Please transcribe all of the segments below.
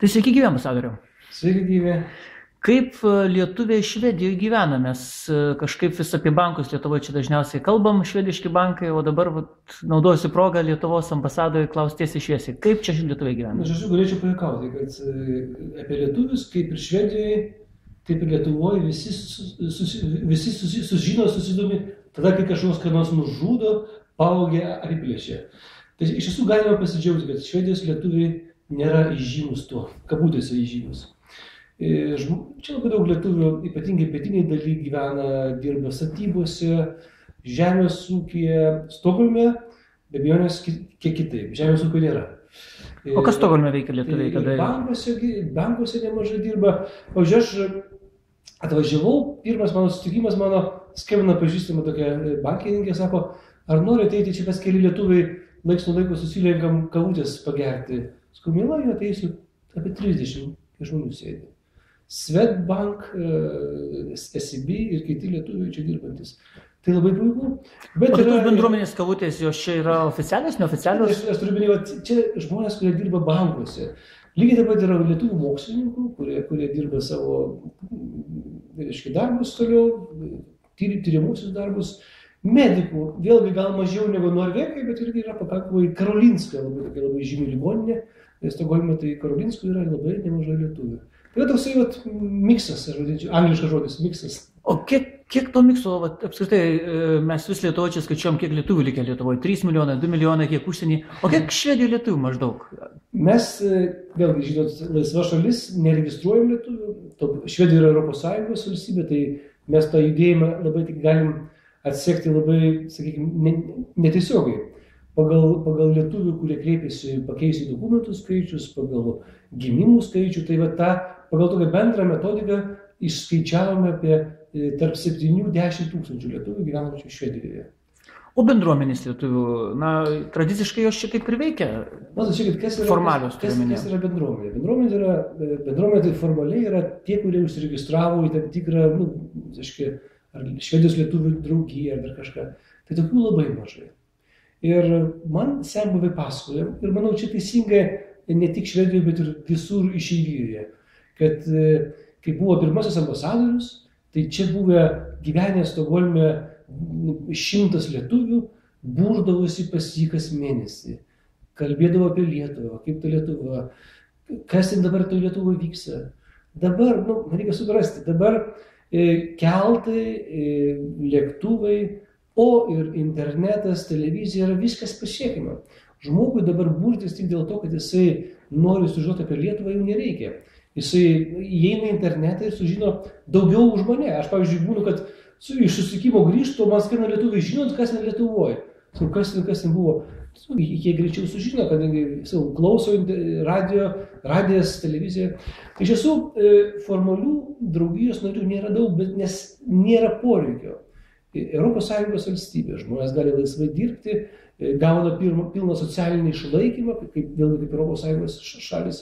Tai sveiki gyvi, ambasadoriau. Sveiki gyvi. Kaip lietuviai Švedijoje gyvena? Mes kažkaip vis apie bankus Lietuvoje čia dažniausiai kalbam, švediški bankai, o dabar naudosiu progą Lietuvos ambasadoje klausti tiesiai šviesiai. Kaip čia lietuviai gyvena? Aš galėčiau pajuokauti, kad apie lietuvius, kaip ir Švedijoje, taip ir Lietuvoje, visi sužino, susidomi tada, kai kažkoks ką nors nužudo, pavogė, apiplėšė. Tai iš tiesų galima pasidžiaugti, kad Švedijos lietuviai nėra įžymus tuo, kabutėse įžymus. Čia labai daug lietuvių, ypatingai pietiniai daly, gyvena, dirba statybose, žemės ūkyje, Stokholme, be abejonės kiek kitaip, žemės ūkio nėra. O kas Stokholme veikia lietuviai tada? Bankuose nemažai dirba. Pavyzdžiui, aš atvažiavau, pirmas mano susitikimas, skambina pažįstama tokia bankininkė, sako, ar nori ateiti čia kas keli lietuviai, laiks nuo laiko susilenkam kavutės pagerti. Sakau, mielai, ateisiu, apie 30 žmonių sėdi. Swedbank, SEB ir kiti lietuviai čia dirbantis. Tai labai puiku. Bet tos bendruomenės kavutės, jos čia yra oficialios, neoficialios? Aš turiu minėti, čia žmonės, kurie dirba bankuose. Lygiai taip pat yra lietuvių mokslininkų, kurie dirba savo darbus toliau, tyriamusius darbus. Medikų, vėlgi gal mažiau negu Norvegai, bet irgi yra pakankamai Karolinska, labai žymi ligoninė. Stokholme tai Karolinskų yra labai nemažai lietuvių. Tai toksai miksas, aš vadinčiau, angliškas žodis, miksas. O kiek to mikso, apskritai, mes vis Lietuvoje čia skaičiuojam, kiek lietuvių likę Lietuvoje? 3 milijonai, 2 milijonai, kiek užsienį. O kiek Švedijoje lietuvių maždaug? Mes, vėlgi, žinot, laisva šalis, neregistruojam lietuvių. Švedija yra Europos Sąjungos valstybė, tai mes tą judėjimą labai tik galim atsekti labai, sakykime, netiesiogiai. Pagal lietuvių, kurie kreipiasi pakeisti dokumentų skaičius, pagal gimimų skaičių, tai pagal tokią bendrą metodiką išskaičiavome apie tarp 7–10 tūkstančių lietuvių gyvenančių Švedijoje. O bendruomenės lietuvių, tradiciškai jos čia kaip ir veikia? Formalios, kas yra bendruomenė? Bendruomenė tai formaliai yra tie, kurie užsiregistravo į tam tikrą, ar Švedijos lietuvių draugiją ar dar kažką. Tai tokių labai mažai. Ir man senbuviai pasakoja, ir manau, čia teisingai ne tik Švedijoje, bet ir visur išeivijoje, kad kai buvo pirmasis ambasadorius, tai čia buvę gyvenę Stokholme 100 lietuvių, būrdavosi pas jį kas mėnesį, kalbėdavo apie Lietuvą, kaip ta Lietuva, kas ten dabar toje Lietuvoje vyksta. Dabar, reikia suprasti, dabar keltai, lėktuvai, o ir internetas, televizija yra viskas pasiekiama. Žmogui dabar burtis tik dėl to, kad jisai nori sužinoti apie Lietuvą, jau nereikia. Jisai įeina į internetą ir sužino daugiau už mane. Aš, pavyzdžiui, būnu, kad iš susitikimo grįžtu, man skambina lietuviai, žinot, kas ten Lietuvoje. Kas ten buvo. Jie greičiau sužino, kadangi klauso radijas, televizija. Iš tiesų, formalių draugijos narių nėra daug, bet nes nėra poreikio. Europos Sąjungos valstybė, žmonės gali laisvai dirbti, gauna pilną socialinį išlaikymą, kaip Europos Sąjungos šalis.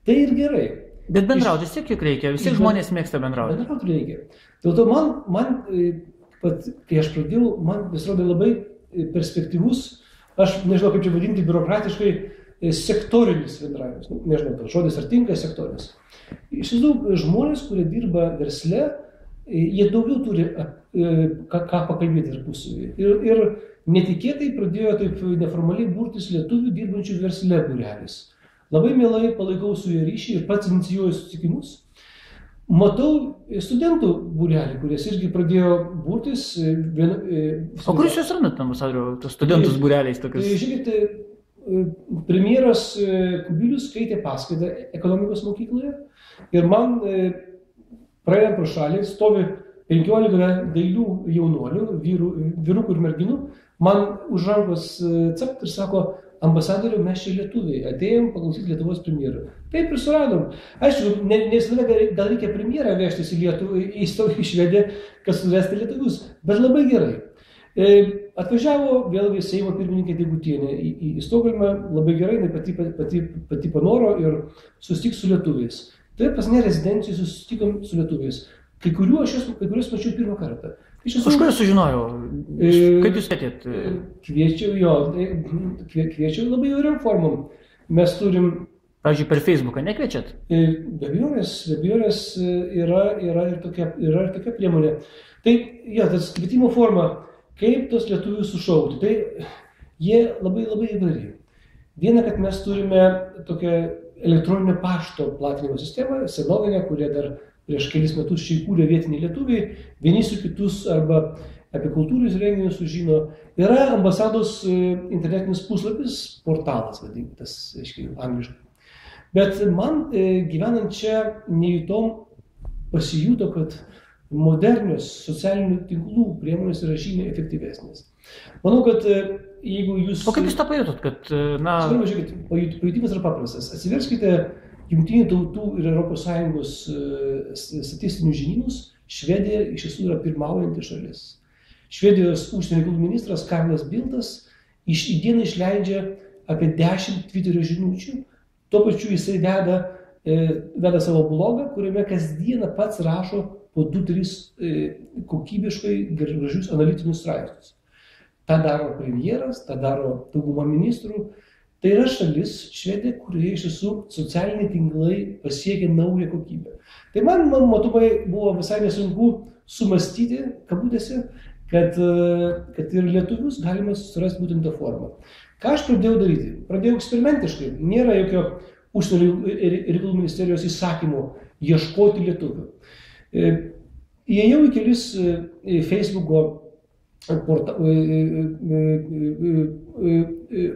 Tai ir gerai. Bet bendrauti vis tiek reikia, visi žmonės mėgsta bendrauti. Bendrauti reikia. Dėl to kai aš pradėjau, man pasirodė labai perspektyvus, aš nežinau kaip čia vadinti biurokratiškai, sektorinis bendravimas. Nežinau, tas žodis ar tinka sektorinis. Iš tiesų, žmonės, kurie dirba versle, jie daugiau turi ką pakalbėti tarpusavy. Ir netikėtai pradėjo taip neformaliai burtis lietuvių dirbančių versle būrelis. Labai mielai palaikau su jie ryšį ir pats inicijuoju susitikimus. Matau studentų būrelį, kuris irgi pradėjo burtis. O kur jūs randat, ambasadoriau, tos studentus būreliais tokius? Žiūrėkite, premjeras Kubilius skaitė paskaitą ekonomikos mokykloje ir man praėjant pro šalį, stovi 15 dailių jaunuolių, vyrukų ir merginų, man už rankos capt ir sako, ambasadoriau, mes čia lietuviai, atėjom paklausyti Lietuvos premjerą. Taip ir suradom. Aišku, nesada gal reikia premjerą vežtis į Lietuvą, į Švediją, kad suvesti lietuvius, bet labai gerai. Atvažiavo vėlgi Seimo pirmininkė Degutienė į Stokholmą, labai gerai, pati panoro ir susitiks su lietuviais. Tai pas ne rezidencijai susitikom su lietuviais. Kai kuriuos mačiau pirmą kartą. Iš kur sužinojau? Kaip jūs atėt? Kviečiau labai įvairiom formom. Mes turim Pavyzdžiui, per Facebooką nekviečiat? Be abejonės yra ir tokia priemonė. Tai, tas kvietimo forma, kaip tos lietuvius sušaukti, tai jie labai įvairiai. Viena, kad mes turime tokią elektroninio pašto platinimo sistemą, senovinę, kurie dar prieš kelis metus čia įkūrė vietiniai lietuviai, vieni su kitus arba apie kultūrius renginius sužino. Yra ambasados internetinis puslapis, portalas vadintas, aiškiai, angliškai. Bet man gyvenant čia nejutom pasijuto, kad modernios socialinių tinklų priemonės yra žymiai efektyvesnės. Manau, kad jeigu jūs... O kaip jūs tą pajutot, kad, na... Žiūrėkit, pajutimas yra paprastas. Atsiverskite Jungtinių tautų ir Europos Sąjungos statistinius žinynus. Švedija iš tiesų yra pirmaujanti šalis. Švedijos užsienio reikalų ministras Karlas Bildtas į dieną išleidžia apie 10 Twitterio žinučių. Tuo pačiu jisai veda savo blogą, kuriame kasdieną pats rašo po 2-3 kokybiškai gražius analitinius straipsnius. Ta daro premjeras, ta daro dauguma ministrų. Tai yra šalis, Švedija, kurioje iš tiesų socialiniai tinklai pasiekia naują kokybę. Tai man matomai buvo visai nesunku sumastyti, kabutėse, kad ir lietuvius galima susirasti būtent tą formą. Ką aš pradėjau daryti? Pradėjau eksperimentiškai. Nėra jokio užsienio reikalų ministerijos įsakymo ieškoti lietuvių. Įėjau į kelis Facebook'o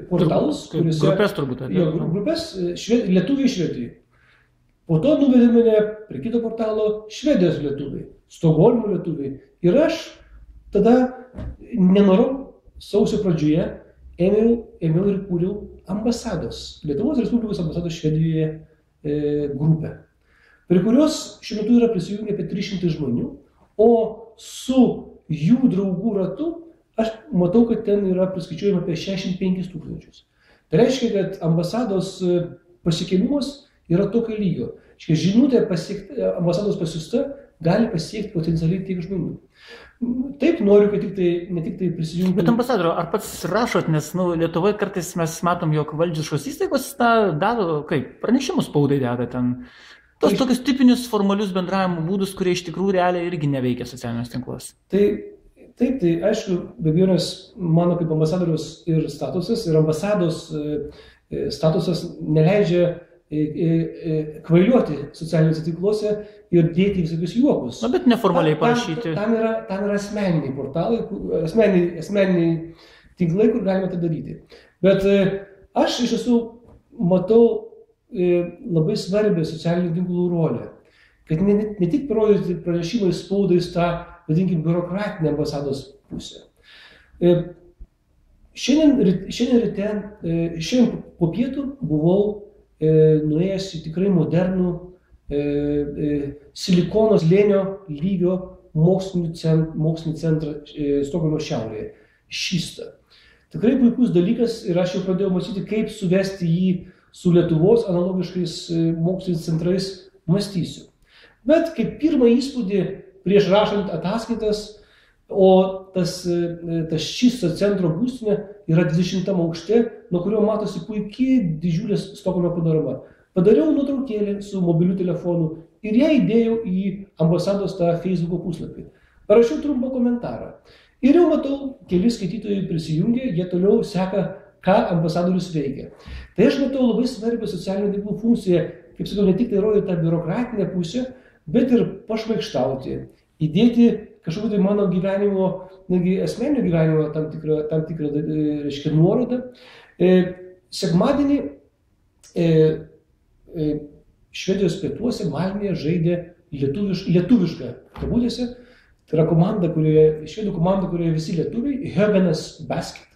portalus, kuriuose... Grupės turbūt. Grupės lietuviai Švedijai. Po to nuvedė mane prie kito portalo Švedijos lietuviai, Stokholmo lietuviai. Ir aš tada nenorau sausio pradžioje ėmiau ir kūriau ambasados, Lietuvos Respublikos ambasados Švedijoje grupę, prie kurios šiuo metu yra prisijungę apie 300 žmonių, o su jų draugų ratu aš matau, kad ten yra priskaičiuojama apie 65 000. Tai reiškia, kad ambasados pasiekiamumas yra tokio lygio. Žinutė ambasados pasiųsta gali pasiekti potencialiai tiek žmonių. Taip noriu, kad ne tik tai prisijungti. Bet ambasadoriau, ar pats rašot, nes Lietuvoje kartais mes matom, jog valdžios įstaigos daro, kaip, pranešimus spaudai deda ten. Tos tokius tipinius formalius bendravimo būdus, kurie iš tikrųjų realiai irgi neveikia socialiniuose tinkluose. Taip, aišku, be abejonės mano kaip ambasadoriaus ir statusas, ir ambasados statusas neleidžia kvailiuoti socialiniuose tinkluose ir dėti visokius juokus. Na, bet neformaliai parašyti. Tam yra asmeniniai portalai, asmeniniai tinklai, kur galima tai daryti. Bet aš iš tiesų matau labai svarbią socialinių tinklų rolę. Kad ne tik parodyti pranešimai spaudais tą, vadinkim, biurokratinę ambasados pusę. Šiandien po pietų buvau nuėjęs į tikrai modernų Silikono slėnio lygio mokslinį centrą Stokholmo šiaurėje, Šystą. Tikrai puikus dalykas ir aš jau pradėjau mąstyti, kaip suvesti jį su Lietuvos analogiškais moksliniais centrais mąstysiu. Bet kaip pirmą įspūdį prieš rašant ataskaitas, o tas Šysto centro būstinė yra 20 aukšte, nuo kurio matosi puikiai didžiulė Stokholmo panorama. Padariau nuotraukėlį su mobiliu telefonu ir ją įdėjau į ambasados tą Facebook'o puslapį. Parašiau trumpą komentarą. Ir jau matau, keli skaitytojai prisijungė, jie toliau seka, ką ambasadorius veikia. Tai aš matau labai svarbią socialinių tinklų funkciją, kaip sakau, ne tik tai rodyti tą biurokratinę pusę, bet ir pašmaikštauti, įdėti kažkokį tai mano gyvenimo, netgi asmeninio gyvenimo tam tikrą reiškia, nuorodą. Sekmadienį Švedijos pietuose Malmėje žaidė lietuvišką kabutėse. Tai yra švedų komanda, kurioje visi lietuviai, Höganäs Basket.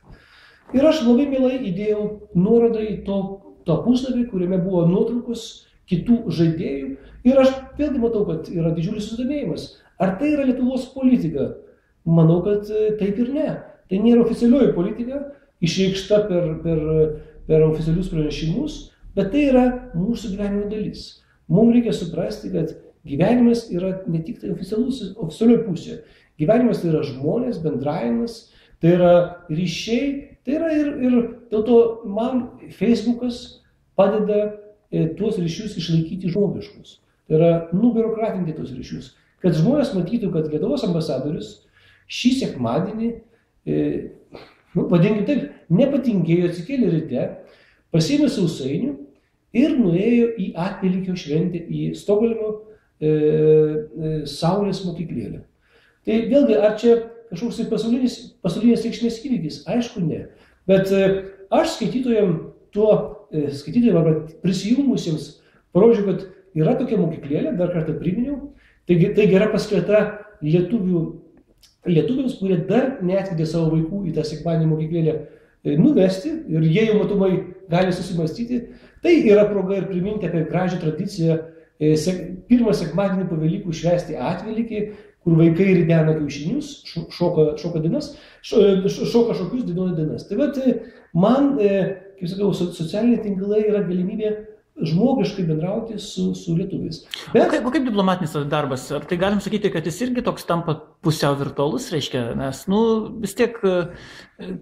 Ir aš labai mielai įdėjau nuorodą į to puslapį, kuriame buvo nuotraukos kitų žaidėjų. Ir aš vėlgi matau, kad yra didžiulis susidomėjimas. Ar tai yra Lietuvos politika? Manau, kad taip ir ne. Tai nėra oficialioji politika, išreikšta per oficialius pranešimus, bet tai yra mūsų gyvenimo dalis. Mums reikia suprasti, kad gyvenimas yra ne tik tai oficialioji pusė. Gyvenimas tai yra žmonės, bendravimas, tai yra ryšiai, tai yra ir dėl to man Facebookas padeda tuos ryšius išlaikyti žmogiškus. Tai yra nubiurokratinti tuos ryšius. Kad žmonės matytų, kad Lietuvos ambasadorius šį sekmadienį, vadinkim taip, nepatingėjo, atsikėlė ryte, pasiėmė sausainių ir nuėjo į Atvelykio šventę į Stokholmo Saulės mokyklėlę. Tai vėlgi, ar čia kažkoks pasaulinės reikšmės įvykis? Aišku, ne. Bet aš skaitytojams arba prisijungusiems parodžiau, kad yra tokia mokyklėlė, dar kartą priminiau, tai gera paskata lietuviams, kurie dar neatvedė savo vaikų į tą sekmadienį mokyklėlę nuvesti ir jie jau matomai gali susimastyti. Tai yra proga ir priminti apie gražią tradiciją pirmą sekmadienį po Velykų švęsti Atvelykį, kur vaikai ridena kiaušinius, šoka šokius, dainuoja dainas. Tai vat man, kaip sakau, socialiniai tinklai yra galimybė žmogiškai bendrauti su lietuviais. Bet... O kaip diplomatinis darbas? Ar tai galim sakyti, kad jis irgi toks tampa pusiau virtualus, reiškia? Nes, vis tiek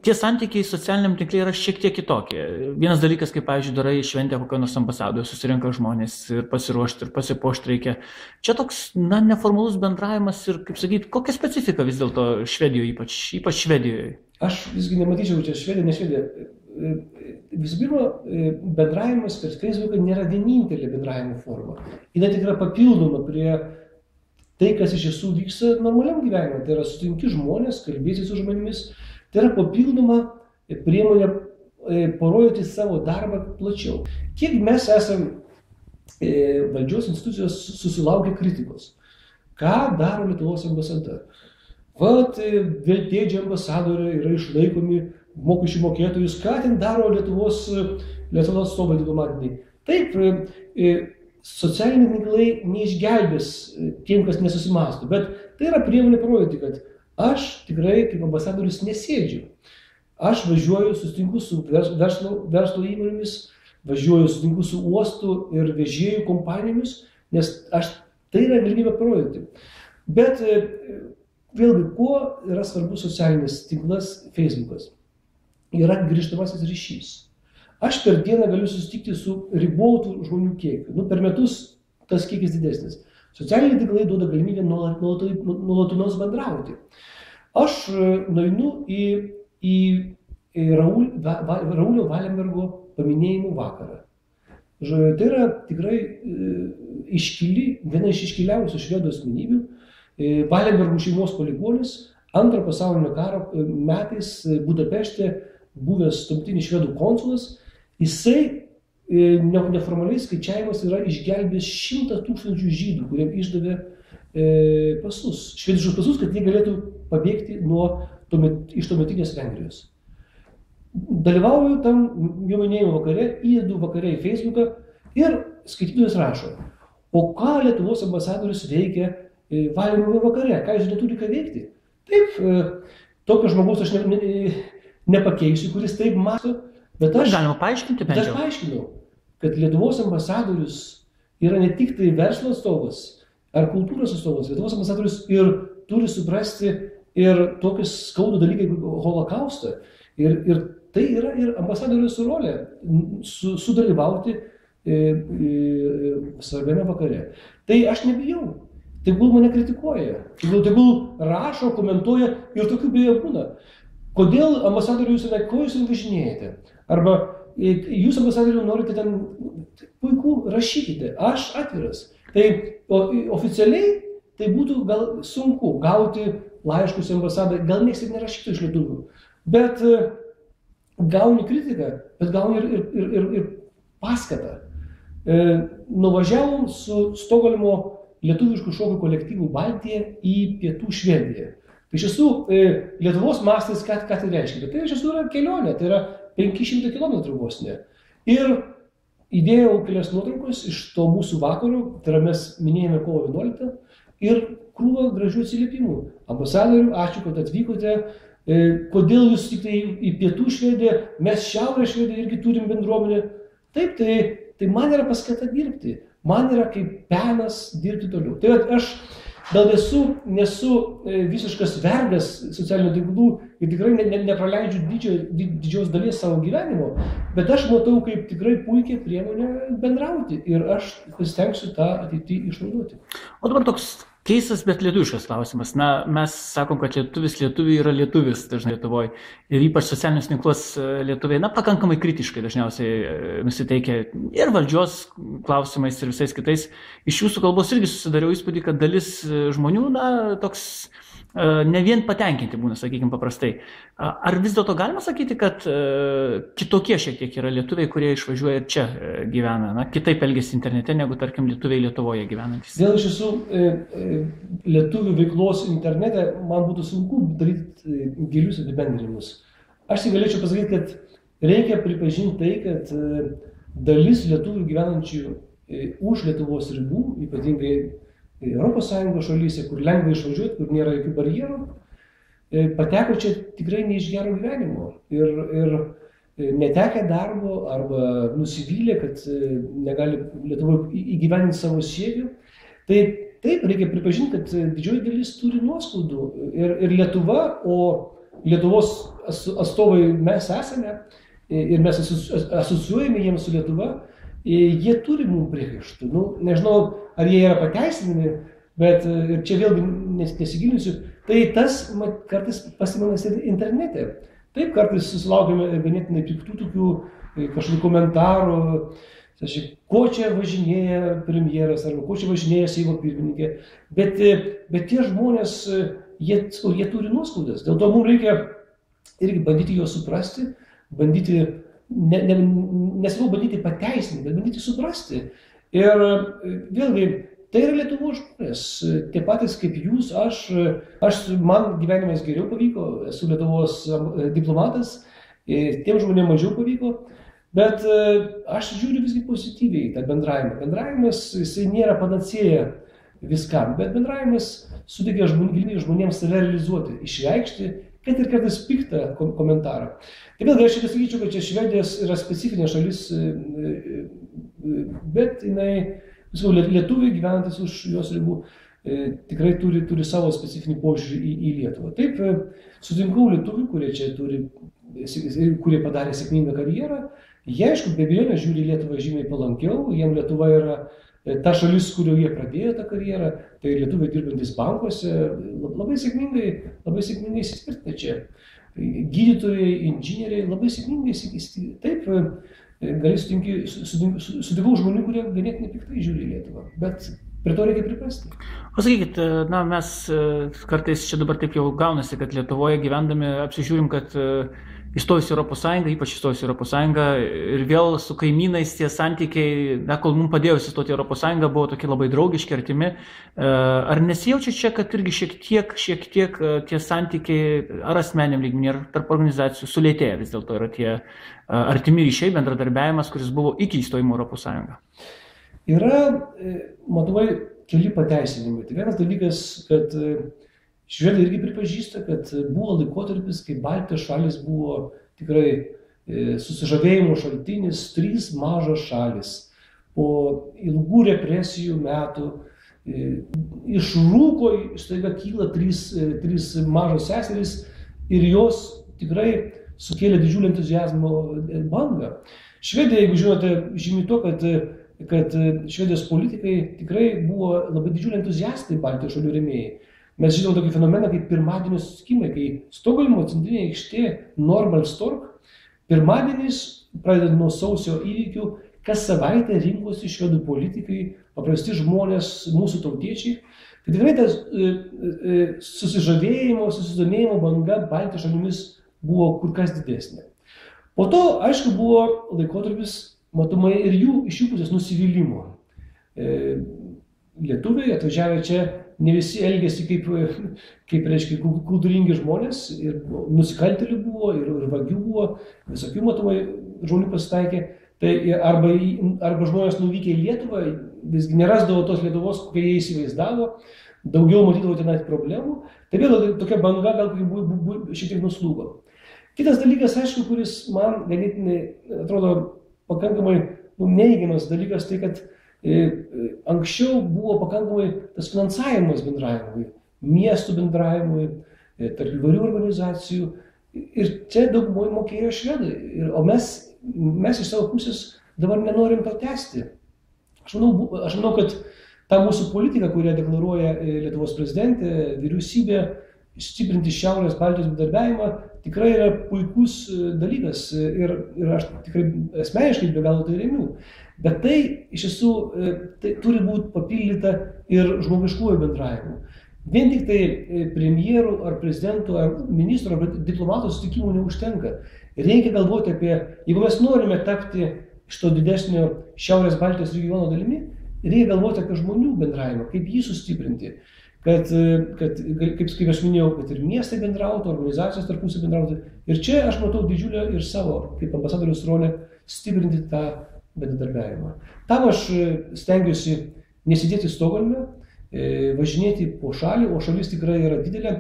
tie santykiai socialiniam tinkle yra šiek tiek kitokie. Vienas dalykas, kaip, pavyzdžiui, darai šventę kokio nors ambasadoje, susirenka žmonės ir pasiruošti, ir pasipuošti reikia. Čia toks, neformalus bendravimas ir, kaip sakyti, kokia specifika vis dėlto Švedijoje, ypač Švedijoje? Aš visgi nematyčiau čia Švedija, ne Švedija. Visų pirma, bendravimas per Facebooką nėra vienintelė bendravimo forma. Jis tik yra papildoma prie tai, kas iš tiesų vyksta normaliam gyvenime. Tai yra sutinki žmonės, kalbėsi su žmonėmis. Tai yra papildoma priemonė parodyti savo darbą plačiau. Kiek mes valdžios institucijos susilaukia kritikos? Ką daro Lietuvos ambasada? Veltėdžiai ambasadoriai yra išlaikomi mokesčių mokėtojus, ką ten daro Lietuvos atstovai diplomatiniai. Taip, socialiniai tinklai neišgelbės tiem, kas nesusimąsto, bet tai yra priemonė parodyti, kad aš tikrai kaip ambasadorius nesėdžiu. Aš važiuoju, susitinku su verslo įmonėmis, važiuoju, susitinku su uostų ir vežėjų kompanijomis, nes tai yra galimybė parodyti. Bet vėlgi, kuo yra svarbus socialinis tinklas Facebookas? Yra grįžtamasis ryšys. Aš per dieną galiu susitikti su ribotų žmonių kiekiu. Per metus tas kiekis didesnis. Socialiniai tinklai duoda galimybę nuolatos bendrauti. Aš nueinu į Raulio Valenbergo paminėjimų vakarą. Tai yra tikrai viena iš iškiliausių švedų asmenybių. Valenbergų šeimos palikuonis, Antro pasaulinio karo metais Budapešte buvęs tuometinis švedų konsulas, jisai neformaliais skaičiavimas yra išgelbėjęs 100 000 žydų, kuriem išdavė pasus, švediškus pasus, kad jie galėtų pabėgti iš tuometinės Vengrijos. Dalyvauju tam jo minėjimo vakare, įdedu vakare į Facebooką ir skaitytojas rašo, o ką Lietuvos ambasadorius veikia Valenbergo vakare, ką jis neturi ką veikti. Taip, tokio žmogaus aš nepakeisiu, kuris taip mąsto, bet aš paaiškinau, kad Lietuvos ambasadorius yra ne tik tai verslo atstovas ar kultūros atstovas, Lietuvos ambasadorius ir turi suprasti ir tokius skaudų dalykai kaip holokaustą. Ir tai yra ir ambasadorius rolė sudalyvauti svarbiame vakare. Tai aš nebijau. Tegul mane kritikuoja, tegul rašo, komentuoja ir tokių beje būna. Kodėl ambasadorius ko jūs važinėjate? Arba jūs ambasadorių norite ten, puiku, rašykite, aš atviras. Tai oficialiai tai būtų gal sunku gauti laiškus ambasadai, gal nieks ir nerašytų iš lietuvių. Bet gauni kritiką, bet gauni ir paskatą. Nuvažiavom su Stokholmo lietuviškų šokių kolektyvų Baltija į pietų Švediją. Tai iš tiesų Lietuvos mastais ką tai reiškia? Tai iš tiesų yra kelionė, tai yra 500 km vos ne. Ir įdėjau kelias nuotraukos iš to mūsų vakaro, tai yra mes minėjome kovo 11 ir krūvą gražių atsiliepimų. Ambasadorių, ačiū, kad atvykote. Kodėl jūs tik tai į pietų Švediją, mes šiaurės Švediją irgi turim bendruomenę. Taip, tai man yra paskata dirbti. Man yra kaip penas dirbti toliau. Tai aš gal nesu visiškas vergas socialinių tinklų ir tikrai nepraleidžiu didžios dalies savo gyvenimo, bet aš matau kaip tikrai puikiai priemonę bendrauti ir aš stengsiu tą ateityje išnaudoti. O dabar toks keistas, bet lietuviškas klausimas. Na, mes sakom, kad lietuviai yra lietuvis dažnai Lietuvoje. Ir ypač socialinius tinklus lietuviai, pakankamai kritiškai dažniausiai nusiteikia ir valdžios klausimais ir visais kitais. Iš jūsų kalbos irgi susidariau įspūdį, kad dalis žmonių, toks ne vien patenkinti būna, sakykime, paprastai. Ar vis dėlto galima sakyti, kad kitokie šiek tiek yra lietuviai, kurie išvažiuoja ir čia gyvena, kitaip elgesi internete, negu, tarkim, lietuviai Lietuvoje gyvenantys? Dėl iš tiesų lietuvių veiklos internete man būtų sunku daryti gilius apibendrinimus. Aš tik galėčiau pasakyti, kad reikia pripažinti tai, kad dalis lietuvių gyvenančių už Lietuvos ribų, ypatingai Europos Sąjungos šalyse, kur lengva išvažiuoti, kur nėra jokių barjerų, pateko čia tikrai ne iš gero gyvenimo. Ir netekę darbo arba nusivylę, kad negali Lietuvoje įgyvendinti savo siekių. Tai taip, reikia pripažinti, kad didžioji dalis turi nuoskaudų. Ir Lietuva, o Lietuvos atstovai mes esame, ir mes asociuojame jiems su Lietuva, jie turi mums priekaištų. Nežinau, ar jie yra pateisinami, bet čia vėlgi nesigilinsiu. Tai tas kartais pasimanas ir internete. Taip, kartais susilaukime ganėtinai piktų tokių kažkokių komentarų, ko čia važinėja premjeras, arba ko čia važinėja Seimo pirmininkė. Bet tie žmonės, jie turi nuoskaudas. Dėl to mums reikia irgi bandyti juos suprasti, bandyti nesvarbu bandyti pateisinti, bet bandyti suprasti. Ir vėlgi, tai yra Lietuvos žmonės, tie patys kaip jūs, man gyvenimas geriau pavyko, esu Lietuvos diplomatas, tiem žmonėms mažiau pavyko, bet aš žiūriu visgi pozityviai tą bendravimą. Bendravimas, jisai nėra panacėja viskam, bet bendravimas suteikia galimybę žmonėms save realizuoti, išreikšti, kad ir kartais piktą komentarą. Tai vėlgi aš čia sakyčiau, kad čia Švedijos yra specifinė šalis, bet jinai, lietuviai gyvenantis už jos ribų, tikrai turi savo specifinį požiūrį į Lietuvą. Taip, sutinku lietuvių, kurie padarė sėkmingą karjerą, jie, aišku, be abejonės žiūri Lietuvą žymiai palankiau, jiem Lietuva yra ta šalis, kurioje jie pradėjo tą karjerą, tai lietuviai dirbantis bankuose labai sėkmingai įsitvirtina čia. Gydytojai, inžinieriai labai sėkmingai įsitvirtina. Taip, sutikau žmonių, kurie ganėtinai piktai žiūri Lietuvą, bet prie to reikia priprasti. Pasakykit, mes kartais čia dabar taip jau gaunasi, kad Lietuvoje gyvendami apsižiūrim, kad įstojus Europos Sąjungą, ypač įstojus Europos Sąjungą ir vėl su kaimynais tie santykiai, kol mums padėjo įstoti Europos Sąjungą, buvo tokie labai draugiški, artimi. Ar nesijaučia čia, kad irgi šiek tiek tie santykiai ar asmeniam lygmenį, ar tarp organizacijų sulėtėja vis dėlto yra tie artimi ryšiai, bendradarbiavimas, kuris buvo iki įstojimo Europos Sąjungą? Yra, matomai, keli pateisinimai. Tai vienas dalykas, kad Švedai irgi pripažįsta, kad buvo laikotarpis, kai Baltijos šalis buvo tikrai susižavėjimo šaltinis, 3 mažos šalis. Po ilgų represijų metų iš rūko staiga kyla 3 mažos seserys ir jos tikrai sukėlė didžiulį entuziazmo bangą. Švedija, jeigu žinote, žymi to, kad Švedijos politikai tikrai buvo labai didžiuliai entuziastai Baltijos šalių rėmėjai. Mes žinom tokį fenomeną kaip pirmadienio susitikimai, kai Stokholmo centrinė aikštė Norrmalmstorg pirmadieniais, pradedant nuo sausio įvykių, kas savaitę rinkosi švedų politikai, paprasti žmonės, mūsų tautiečiai. Tai tikrai tas susižavėjimo, susidomėjimo banga Baltijos šalimis buvo kur kas didesnė. Po to, aišku, buvo laikotarpis, matomai, ir iš jų pusės nusivylimo. Lietuviai atvažiavę čia ne visi elgėsi kaip reiškia, kultūringi žmonės, ir nusikaltėlių buvo, ir vagių buvo, visokių matomai žmonių pasitaikė. Tai arba žmonės nuvykę į Lietuvą, visgi nerasdavo tos Lietuvos, kokie jie įsivaizdavo, daugiau matydavo tenai problemų. Tai vėl tokia banga gal šiek tiek nuslūgo. Kitas dalykas, aišku, kuris man ganėtinai atrodo pakankamai neigiamas dalykas, tai kad Anksčiau buvo pakankamai tas finansavimas bendravimui, miestų bendravimui, tarp įvairių organizacijų. Ir čia daugumoje mokėjo švedai. O mes iš savo pusės dabar nenorim to tęsti. Aš manau, kad ta mūsų politika, kurią deklaruoja Lietuvos prezidentė, vyriausybė, stiprinti Šiaurės Baltijos bendradarbiavimą, tikrai yra puikus dalykas ir aš tikrai asmeniškai be galo tai remiu. Bet tai iš tiesų tai turi būti papildyta ir žmogiškųjų bendravimu. Vien tik tai premjerų ar prezidentų ar ministrų ar diplomatų susitikimų neužtenka. Reikia galvoti apie, jeigu mes norime tapti iš to didesnio Šiaurės Baltijos regiono dalimi, reikia galvoti apie žmonių bendravimą, kaip jį sustiprinti. Kad kaip aš minėjau, kad ir miestai bendrautų, organizacijos tarpusai bendrautų. Ir čia aš matau didžiulę ir savo, kaip ambasadoriaus rolę, stiprinti tą bendradarbiavimą. Tam aš stengiuosi nesidėti Stokholme, važinėti po šalį, o šalis tikrai yra didelė.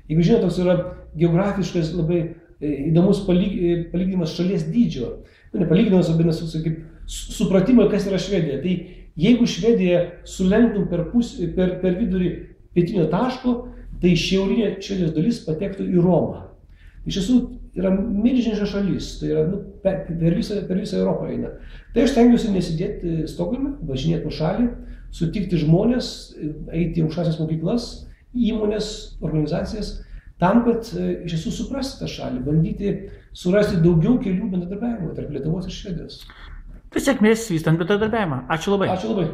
Jeigu žinote, toks yra geografiškas labai įdomus palyginimas šalies dydžio. Nepalyginimas, bet kaip supratimo, kas yra Švedija. Tai jeigu Švedija sulenktum per vidurį pietinio taško, tai šiaurinė Švedijos dalis patektų į Romą. Iš tiesų yra milžiniška šalis, tai yra per visą Europą eina. Tai aš stengiuosi nesidėti Stokholme, važinėti po šalį, sutikti žmonės, eiti į aukštąsias mokyklas, įmonės, organizacijas, tam, kad iš tiesų suprasti tą šalį, bandyti surasti daugiau kelių bendradarbiavimo tarp Lietuvos ir Švedijos. Tai sėkmės vystant bendradarbiavimą. Ačiū labai. Ačiū labai.